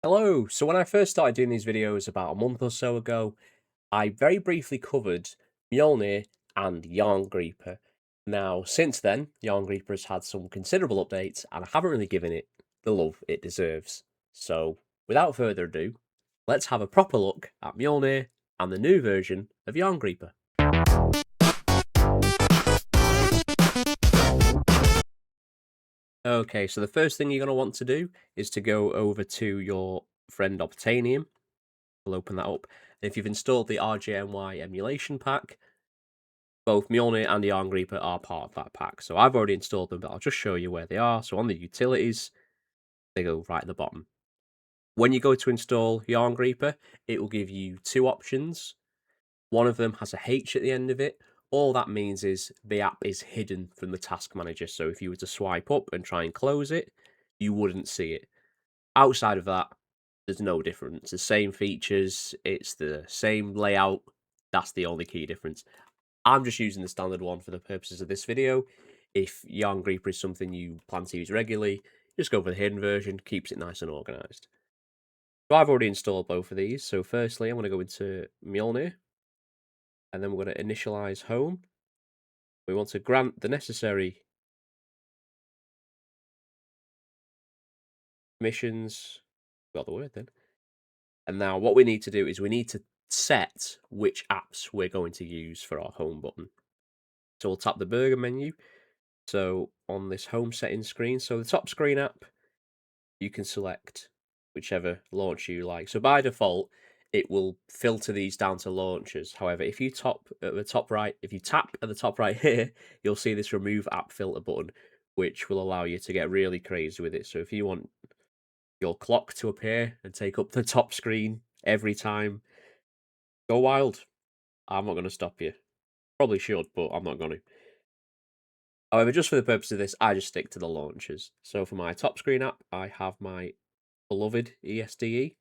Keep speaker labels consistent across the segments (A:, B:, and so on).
A: Hello. So when I first started doing these videos about a month or so ago, I very briefly covered Mjolnir and Jarngreipr. Now, since then, Jarngreipr has had some considerable updates, and I haven't really given it the love it deserves. So, without further ado, let's have a proper look at Mjolnir and the new version of Jarngreipr. Okay, so the first thing you're going to want to do is to go over to your friend Obtainium. We'll open that up. And if you've installed the RJNY emulation pack, both Mjolnir and the Jarngreipr are part of that pack. So I've already installed them, but I'll just show you where they are. So on the utilities, they go right at the bottom. When you go to install Jarngreipr, it will give you two options. One of them has a H at the end of it. All that means is the app is hidden from the task manager. So if you were to swipe up and try and close it, you wouldn't see it. Outside of that, there's no difference. The same features, it's the same layout. That's the only key difference. I'm just using the standard one for the purposes of this video. If Jarngreipr is something you plan to use regularly, just go for the hidden version, keeps it nice and organized. So I've already installed both of these. So firstly, I'm going to go into Mjolnir, and then we're going to initialize home. We want to grant the necessary permissions. Got the word then. And now what we need to do is we need to set which apps we're going to use for our home button. So we'll tap the burger menu. So on this home settings screen, so the top screen app, you can select whichever launcher you like. So by default, it will filter these down to launchers. However, if you tap at the top right here, you'll see this remove app filter button, which will allow you to get really crazy with it. So if you want your clock to appear and take up the top screen every time, go wild. I'm not going to stop you. Probably should, but I'm not going to. However, just for the purpose of this, I just stick to the launchers. So for my top screen app, I have my beloved ESDE.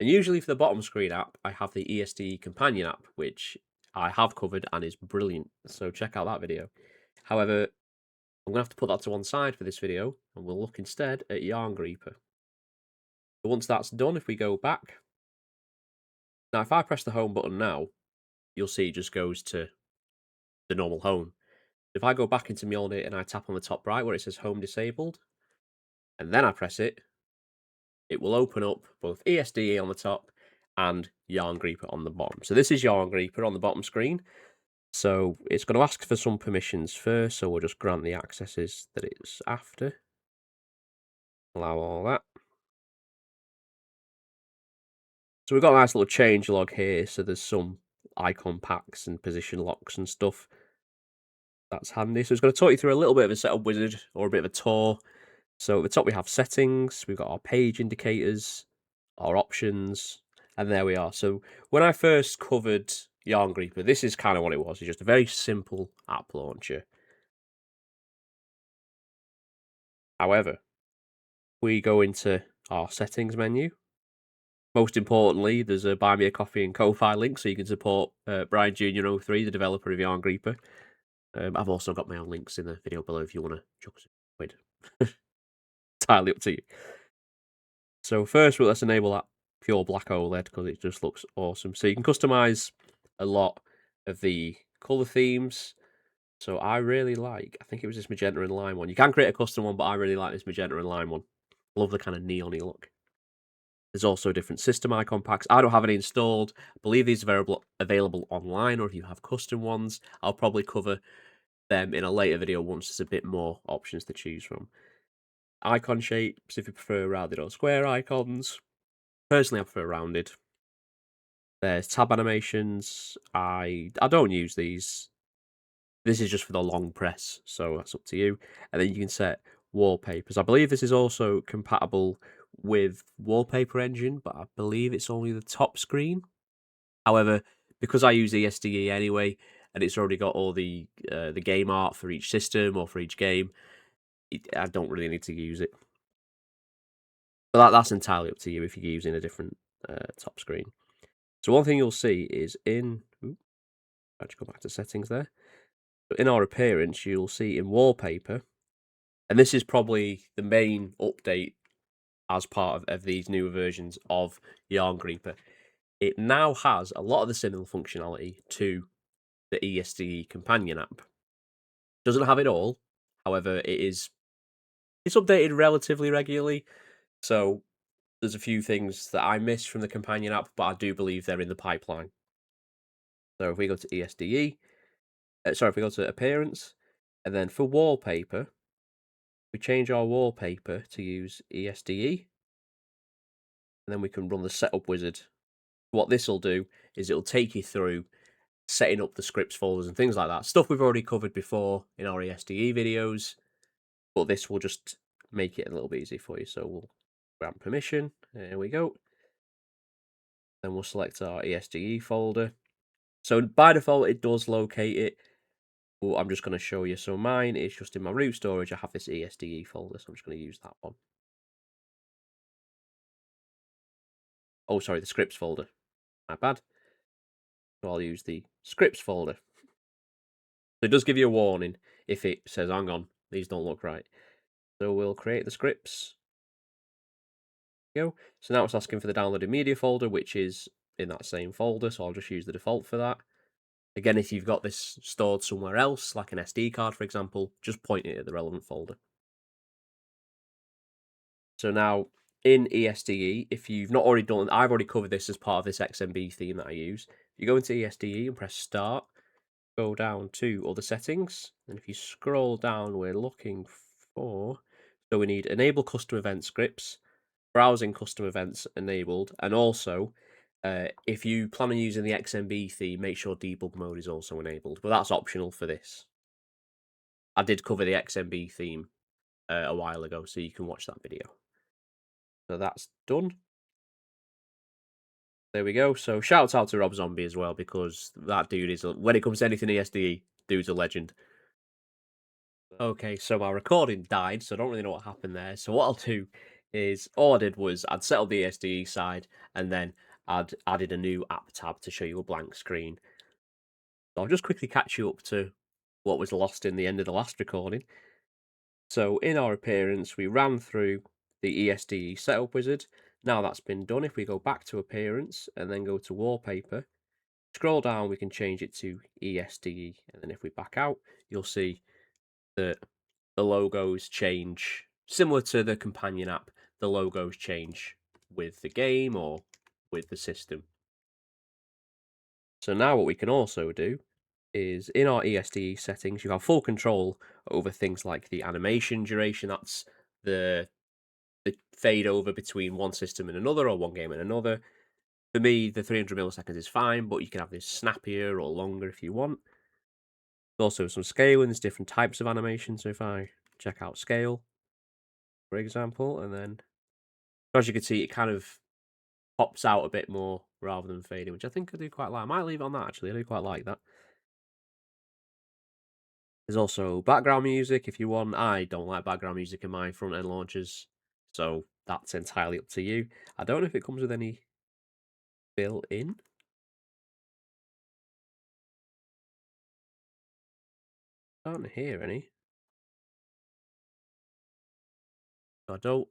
A: And usually for the bottom screen app, I have the ESDE companion app, which I have covered and is brilliant. So check out that video. However, I'm going to have to put that to one side for this video, and we'll look instead at Jarngreipr. So once that's done, if we go back, now if I press the home button now, you'll see it just goes to the normal home. If I go back into Mjolnir and I tap on the top right where it says home disabled, and then I press it, it will open up both ESDE on the top and Jarngreipr on the bottom. So this is Jarngreipr on the bottom screen. So it's going to ask for some permissions first, so we'll just grant the accesses that it's after. Allow all that. So we've got a nice little change log here, so there's some icon packs and position locks and stuff. That's handy. So it's going to talk you through a little bit of a setup wizard or a bit of a tour. So at the top we have settings, we've got our page indicators, our options, and there we are. So when I first covered Jarngreipr, this is kind of what it was. It's just a very simple app launcher. However, we go into our settings menu. Most importantly, there's a Buy Me a Coffee and Ko-Fi link, so you can support Brian Jr. 03, the developer of Jarngreipr. I've also got my own links in the video below if you want to chuck some quid. Entirely up to you. So first, let's enable that pure black OLED because it just looks awesome. So you can customize a lot of the color themes. So I really like, I think it was this magenta and lime one. You can create a custom one, but I really like this magenta and lime one. Love the kind of neon-y look. There's also different system icon packs. I don't have any installed. I believe these are available online, or if you have custom ones, I'll probably cover them in a later video once there's a bit more options to choose from. Icon shapes, if you prefer rounded or square icons. Personally, I prefer rounded. There's tab animations. I don't use these. This is just for the long press, so that's up to you. And then you can set wallpapers. I believe this is also compatible with Wallpaper Engine, but I believe it's only the top screen. However, because I use ESDE anyway, and it's already got all the game art for each system or for each game, I don't really need to use it. But that's entirely up to you if you're using a different top screen. So one thing you'll see is in... I just go back to settings there. But in our appearance, you'll see in wallpaper, and this is probably the main update as part of these newer versions of Jarngreipr. It now has a lot of the similar functionality to the ESDE companion app. Doesn't have it all, however, it's updated relatively regularly. So there's a few things that I miss from the companion app, but I do believe they're in the pipeline. So if we go to ESDE, if we go to appearance, and then for wallpaper, we change our wallpaper to use ESDE, and then we can run the setup wizard. What this will do is it'll take you through setting up the scripts folders and things like that. Stuff we've already covered before in our ESDE videos, but this will just make it a little bit easier for you. So we'll grant permission. There we go. Then we'll select our ESDE folder. So by default, it does locate it. But I'm just going to show you. So mine is just in my root storage. I have this ESDE folder, so I'm just going to use that one. Oh, sorry, the scripts folder. My bad. So I'll use the scripts folder. So it does give you a warning if it says, hang on, these don't look right. So we'll create the scripts. Go. So now it's asking for the downloaded media folder, which is in that same folder. So I'll just use the default for that. Again, if you've got this stored somewhere else, like an SD card, for example, just point it at the relevant folder. So now in ESDE, if you've not already done, I've already covered this as part of this XMB theme that I use. You go into ESDE and press start, go down to other settings, and if you scroll down, we're looking for, so we need enable custom event scripts, browsing custom events enabled, and also if you plan on using the XMB theme, make sure debug mode is also enabled, but that's optional for this. I did cover the XMB theme a while ago, so you can watch that video. So that's done. There we go. So shouts out to Rob Zombie as well, because that dude is, when it comes to anything ESDE, dude's a legend. Okay, so my recording died, so I don't really know what happened there. So what I'll do is, all I did was I'd set up the ESDE side, and then I'd added a new app tab to show you a blank screen. So I'll just quickly catch you up to what was lost in the end of the last recording. So in our appearance, we ran through the ESDE setup wizard. Now that's been done, if we go back to appearance and then go to wallpaper, scroll down, we can change it to ESDE. And then if we back out, you'll see that the logos change. Similar to the companion app, the logos change with the game or with the system. So now what we can also do is in our ESDE settings, you have full control over things like the animation duration. That's the fade over between one system and another, or one game and another. For me, the 300 milliseconds is fine, but you can have this snappier or longer if you want. There's also some scaling, there's different types of animation. So if I check out scale, for example, and then as you can see, it kind of pops out a bit more rather than fading, which I think I do quite like. I might leave it on that actually, I do quite like that. There's also background music if you want. I don't like background music in my front end launchers, so that's entirely up to you. I don't know if it comes with any built-in. I don't hear any. I don't.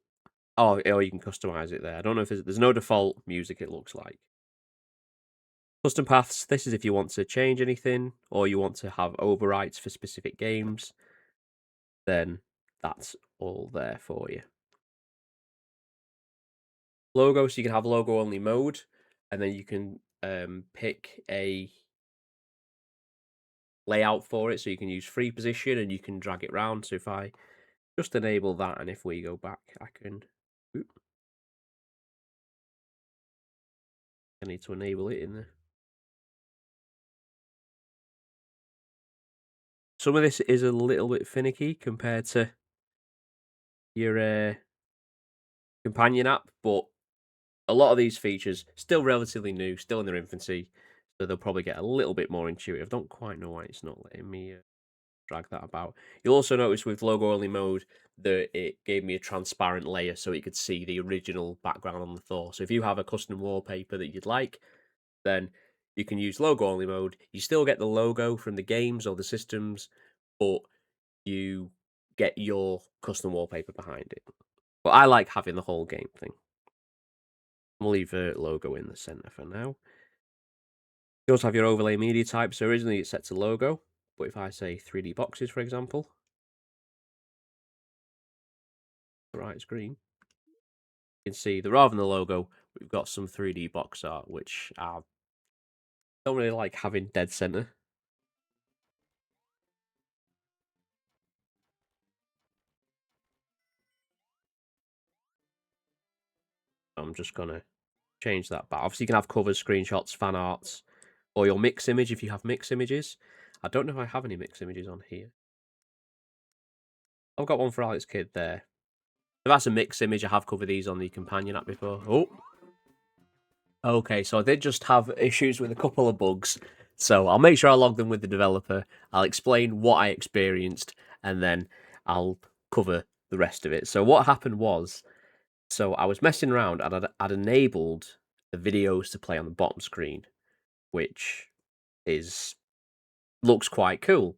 A: Oh, you can customize it there. I don't know if there's no default music, it looks like. Custom paths, this is if you want to change anything or you want to have overwrites for specific games, then that's all there for you. Logo, so you can have logo only mode, and then you can pick a layout for it, so you can use free position and you can drag it around. So if I just enable that, and if we go back, I need to enable it in the. Some of this is a little bit finicky compared to your companion app, but a lot of these features still relatively new, still in their infancy, so they'll probably get a little bit more intuitive. Don't quite know why it's not letting me drag that about. You'll also notice with logo only mode that it gave me a transparent layer so you could see the original background on the Thor. So if you have a custom wallpaper that you'd like, then you can use logo only mode. You still get the logo from the games or the systems, but you get your custom wallpaper behind it. But I like having the whole game thing. We'll leave the logo in the center for now. You also have your overlay media type. So originally it's set to logo, but if I say 3D boxes, for example, right, it's green. You can see that rather than the logo, we've got some 3D box art, which I don't really like having dead center. I'm just gonna change that back. Obviously, you can have covers, screenshots, fan arts, or your mix image if you have mix images. I don't know if I have any mix images on here. I've got one for Alex Kidd there. If that's a mix image, I have covered these on the companion app before. Oh, okay, so I did just have issues with a couple of bugs. So I'll make sure I log them with the developer. I'll explain what I experienced, and then I'll cover the rest of it. So what happened was, so I was messing around and I'd enabled the videos to play on the bottom screen, which looks quite cool.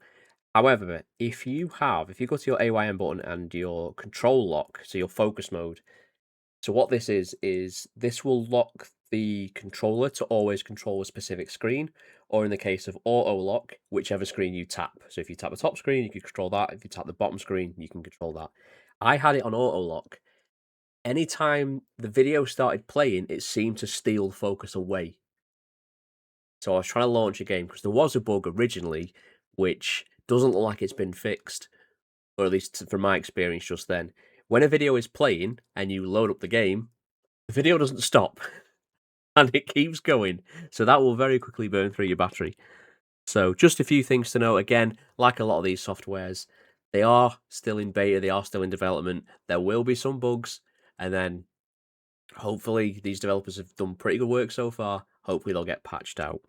A: However, if you go to your AYN button and your control lock, so your focus mode, so what this is this will lock the controller to always control a specific screen, or in the case of auto lock, whichever screen you tap. So if you tap the top screen, you can control that. If you tap the bottom screen, you can control that. I had it on auto lock. Anytime the video started playing, it seemed to steal focus away. So I was trying to launch a game because there was a bug originally, which doesn't look like it's been fixed, or at least from my experience just then. When a video is playing and you load up the game, the video doesn't stop and it keeps going. So that will very quickly burn through your battery. So just a few things to know. Again, like a lot of these softwares, they are still in beta, they are still in development. There will be some bugs, and then hopefully these developers have done pretty good work so far. Hopefully they'll get patched out.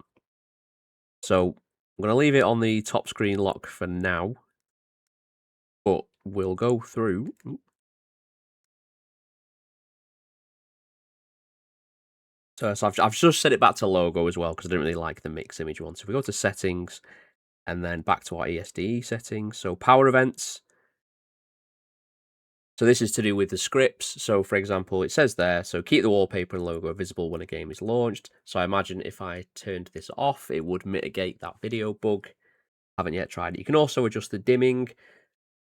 A: So I'm going to leave it on the top screen lock for now, but we'll go through. So I've just set it back to logo as well because I didn't really like the mix image one. So if we go to settings and then back to our ESDE settings. So power events. So this is to do with the scripts. So for example, it says there, so keep the wallpaper and logo visible when a game is launched. So I imagine if I turned this off, it would mitigate that video bug. Haven't yet tried it. You can also adjust the dimming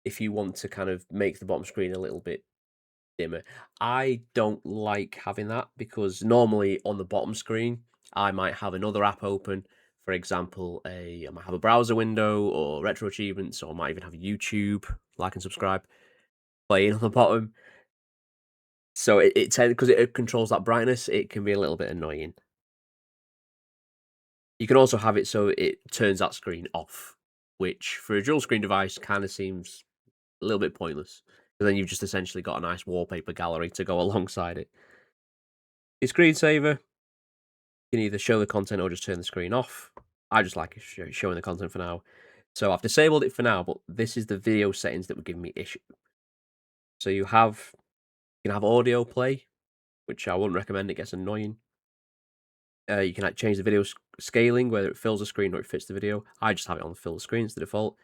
A: if you want to kind of make the bottom screen a little bit dimmer. I don't like having that because normally on the bottom screen, I might have another app open. For example, I might have a browser window or retro achievements, or I might even have YouTube, like and subscribe, playing on the bottom. So it tends, because it controls that brightness, it can be a little bit annoying. You can also have it so it turns that screen off, which for a dual screen device kind of seems a little bit pointless. Because then you've just essentially got a nice wallpaper gallery to go alongside it. Your screensaver, you can either show the content or just turn the screen off. I just like showing the content for now. So I've disabled it for now, but this is the video settings that were giving me issue. So you can have audio play, which I wouldn't recommend. It gets annoying. You can change the video scaling, whether it fills the screen or it fits the video. I just have it on fill the screen, it's the default.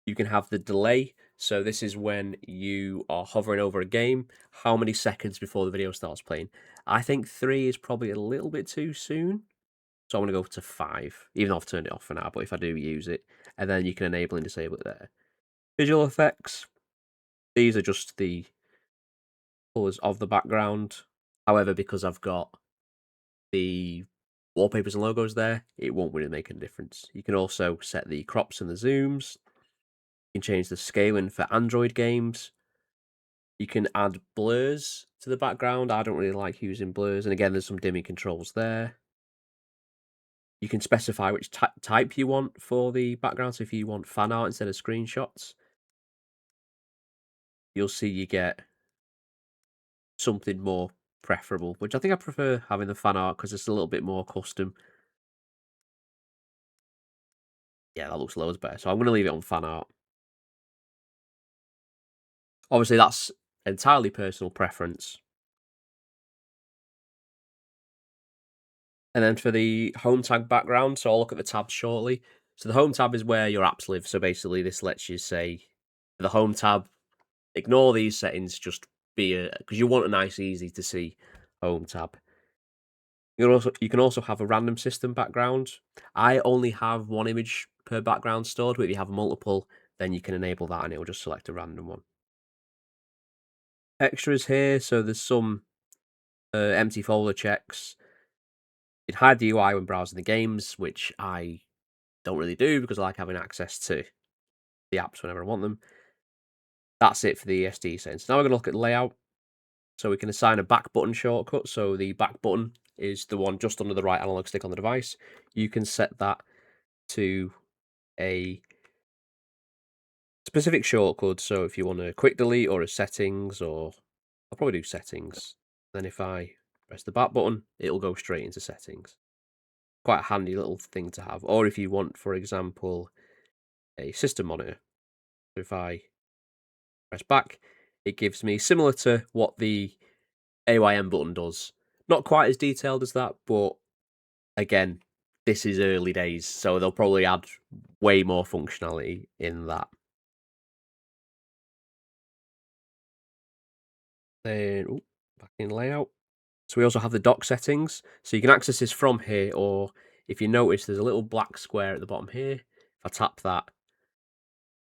A: You can have the delay. So this is when you are hovering over a game, how many seconds before the video starts playing. I think 3 is probably a little bit too soon. So I'm going to go to 5, even though I've turned it off for now, but if I do use it, and then you can enable and disable it there. Visual effects. These are just the colours of the background. However, because I've got the wallpapers and logos there, it won't really make a difference. You can also set the crops and the zooms. You can change the scaling for Android games. You can add blurs to the background. I don't really like using blurs. And again, there's some dimming controls there. You can specify which type you want for the background. So if you want fan art instead of screenshots, you'll see you get something more preferable, which I think I prefer having the fan art because it's a little bit more custom. Yeah, that looks loads better. So I'm going to leave it on fan art. Obviously, that's entirely personal preference. And then for the home tag background, so I'll look at the tabs shortly. So the home tab is where your apps live. So basically, this lets you say the home tab, ignore these settings, just be a, because you want a nice, easy to see home tab. You can also have a random system background. I only have one image per background stored, but if you have multiple, then you can enable that and it will just select a random one. Extras here, so there's some empty folder checks. You can hide the UI when browsing the games, which I don't really do because I like having access to the apps whenever I want them. That's it for the ESD settings. Now we're going to look at layout. So we can assign a back button shortcut. So the back button is the one just under the right analog stick on the device. You can set that to a specific shortcut. So if you want a quick delete or a settings, or I'll probably do settings. Then if I press the back button, it'll go straight into settings. Quite a handy little thing to have. Or if you want, for example, a system monitor. So if I press back, it gives me similar to what the AYN button does. Not quite as detailed as that, but again, this is early days, so they'll probably add way more functionality in that. Then, back in layout. So we also have the dock settings. So you can access this from here, or if you notice, there's a little black square at the bottom here. If I tap that,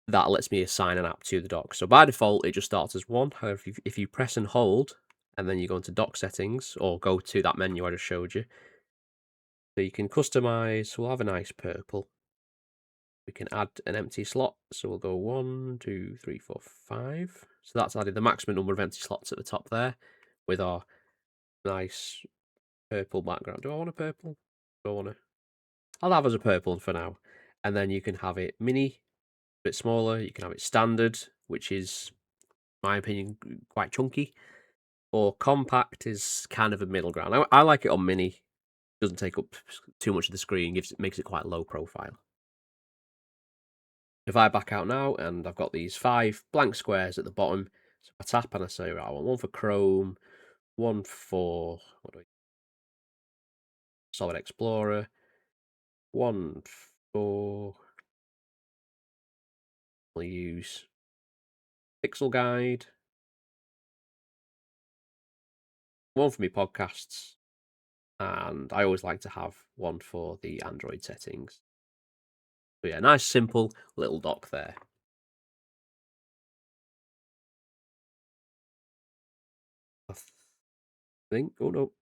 A: that lets me assign an app to the dock. So by default, it just starts as one. However, if you press and hold, and then you go into dock settings, or go to that menu I just showed you, so you can customize. We'll have a nice purple. We can add an empty slot. So we'll go 1, 2, 3, 4, 5. So that's added the maximum number of empty slots at the top there with our nice purple background. Do I want a purple? Do I want to? I'll have as a purple for now. And then you can have it mini, a bit smaller. You can have it standard, which is, in my opinion, quite chunky. Or compact is kind of a middle ground. I like it on mini. It doesn't take up too much of the screen. Makes it quite low profile. If I back out now, and I've got these 5 blank squares at the bottom, so I tap and I say, right, I want one for Chrome, one for Solid Explorer, one for, we'll use Pixel Guide, one for my podcasts, and I always like to have one for the Android settings. So yeah, nice simple little dock there. I think, oh no.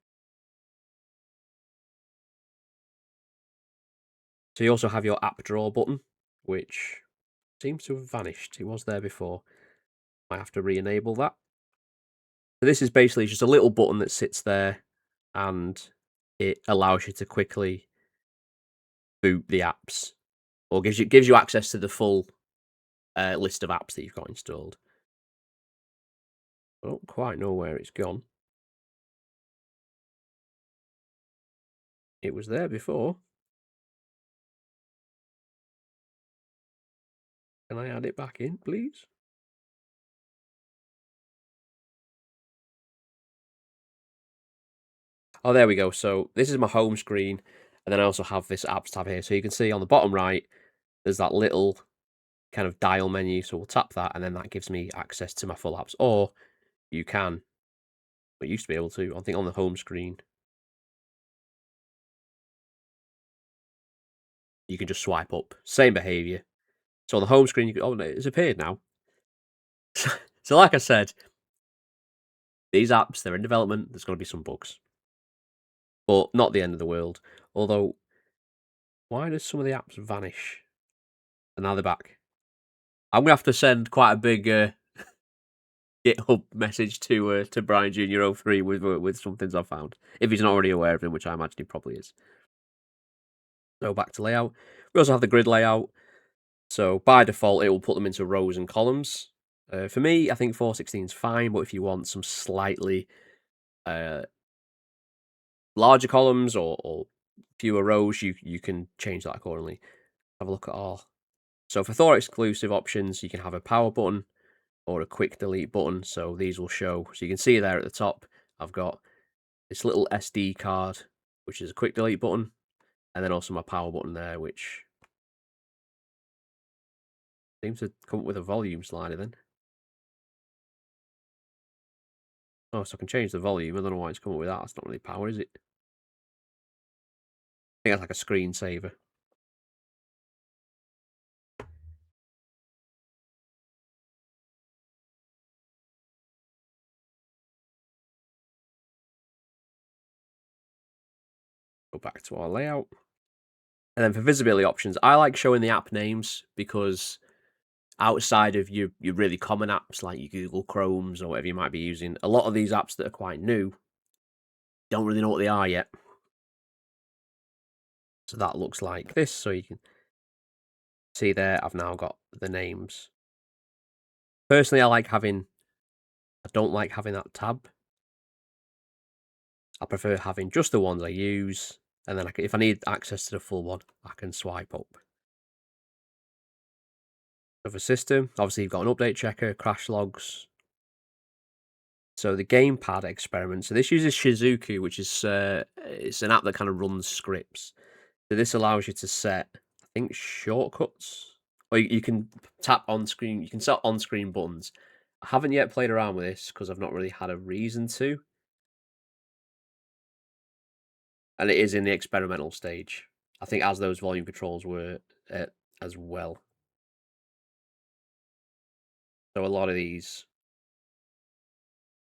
A: So you also have your app drawer button, which seems to have vanished. It was there before. I have to re-enable that. So this is basically just a little button that sits there, and it allows you to quickly boot the apps, or gives you access to the full list of apps that you've got installed. I don't quite know where it's gone. It was there before. Can I add it back in, please? Oh, there we go. So this is my home screen, and then I also have this apps tab here. So you can see on the bottom right, there's that little kind of dial menu. So we'll tap that, and then that gives me access to my full apps. Or you can, but used to be able to, I think on the home screen, you can just swipe up. Same behavior. So on the home screen, you can, oh, it's appeared now. So like I said, these apps, they're in development. There's going to be some bugs, but not the end of the world. Although, why does some of the apps vanish? And now they're back. I'm going to have to send quite a big GitHub message to Brian Jr. 03 with some things I've found. If he's not already aware of them, which I imagine he probably is. So back to layout. We also have the grid layout. So by default, it will put them into rows and columns. For me, I think 416 is fine, but if you want some slightly larger columns or fewer rows, you can change that accordingly. Have a look at all. So for Thor exclusive options, you can have a power button or a quick delete button. So these will show. So you can see there at the top, I've got this little SD card, which is a quick delete button, and then also my power button there, which seems to come up with a volume slider then. Oh, so I can change the volume. I don't know why it's come up with that. That's not really power, is it? I think that's like a screensaver. Go back to our layout. And then for visibility options, I like showing the app names because outside of your really common apps like your Google Chromes or whatever you might be using, a lot of these apps that are quite new don't really know what they are yet. So that looks like this. So you can see there, I've now got the names. Personally, I don't like having that tab. I prefer having just the ones I use. And then if I need access to the full one, I can swipe up. So for system, obviously you've got an update checker, crash logs. So the gamepad experiment. So this uses Shizuku, which is it's an app that kind of runs scripts. So this allows you to set, I think, shortcuts, or you can tap on screen. You can set on screen buttons. I haven't yet played around with this because I've not really had a reason to, and it is in the experimental stage. I think as those volume controls were as well. So a lot of these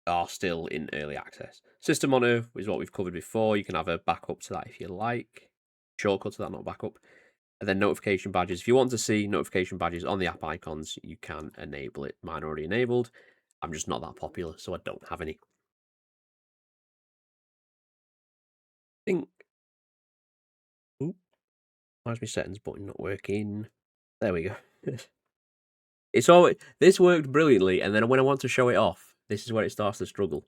A: are still in early access. System monitor is what we've covered before. You can have a backup to that if you like. Shortcut to that, not backup. And then notification badges. If you want to see notification badges on the app icons, you can enable it. Mine already enabled. I'm just not that popular, so I don't have any. I think. Ooh, why is my settings button not working? There we go. It's all. This worked brilliantly, and then when I want to show it off, this is where it starts to struggle.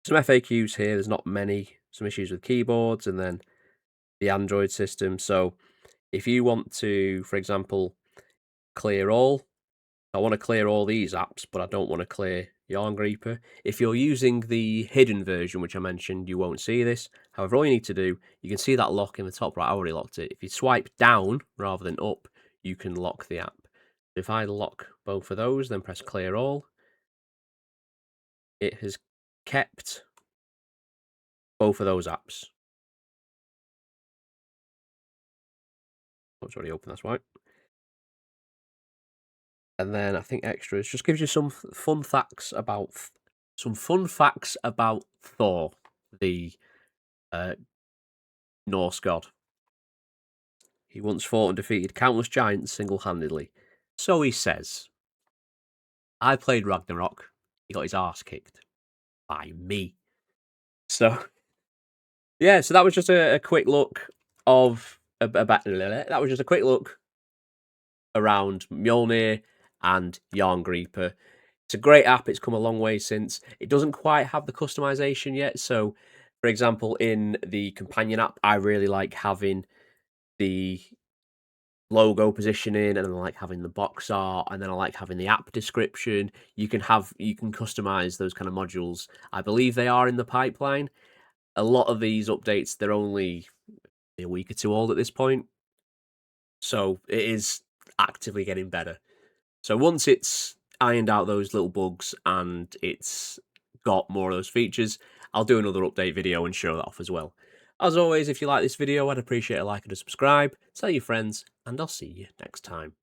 A: Some FAQs here. There's not many. Some issues with keyboards, and then the Android system. So if you want to, for example, clear all, I want to clear all these apps, but I don't want to clear Jarngreipr. If you're using the hidden version, which I mentioned, you won't see this. However, all you need to do, you can see that lock in the top right. I already locked it. If you swipe down rather than up, you can lock the app. If I lock both of those, then press clear all, it has kept both of those apps. Oh, it's already open, that's right. And then I think extras just gives you some fun facts about Thor, the Norse god. He once fought and defeated countless giants single-handedly. So he says. I played Ragnarok. He got his arse kicked by me. So yeah, so that was just a quick look of that was just a quick look around Mjolnir and Jarngreipr. It's a great app. It's come a long way since. It doesn't quite have the customization yet. So, for example, in the companion app, I really like having the logo positioning, and then I like having the box art, and then I like having the app description. You can customize those kind of modules. I believe they are in the pipeline. A lot of these updates, they're only a week or two old at this point. So it is actively getting better. So once it's ironed out those little bugs and it's got more of those features, I'll do another update video and show that off as well. As always, if you like this video, I'd appreciate a like and a subscribe. Tell your friends, and I'll see you next time.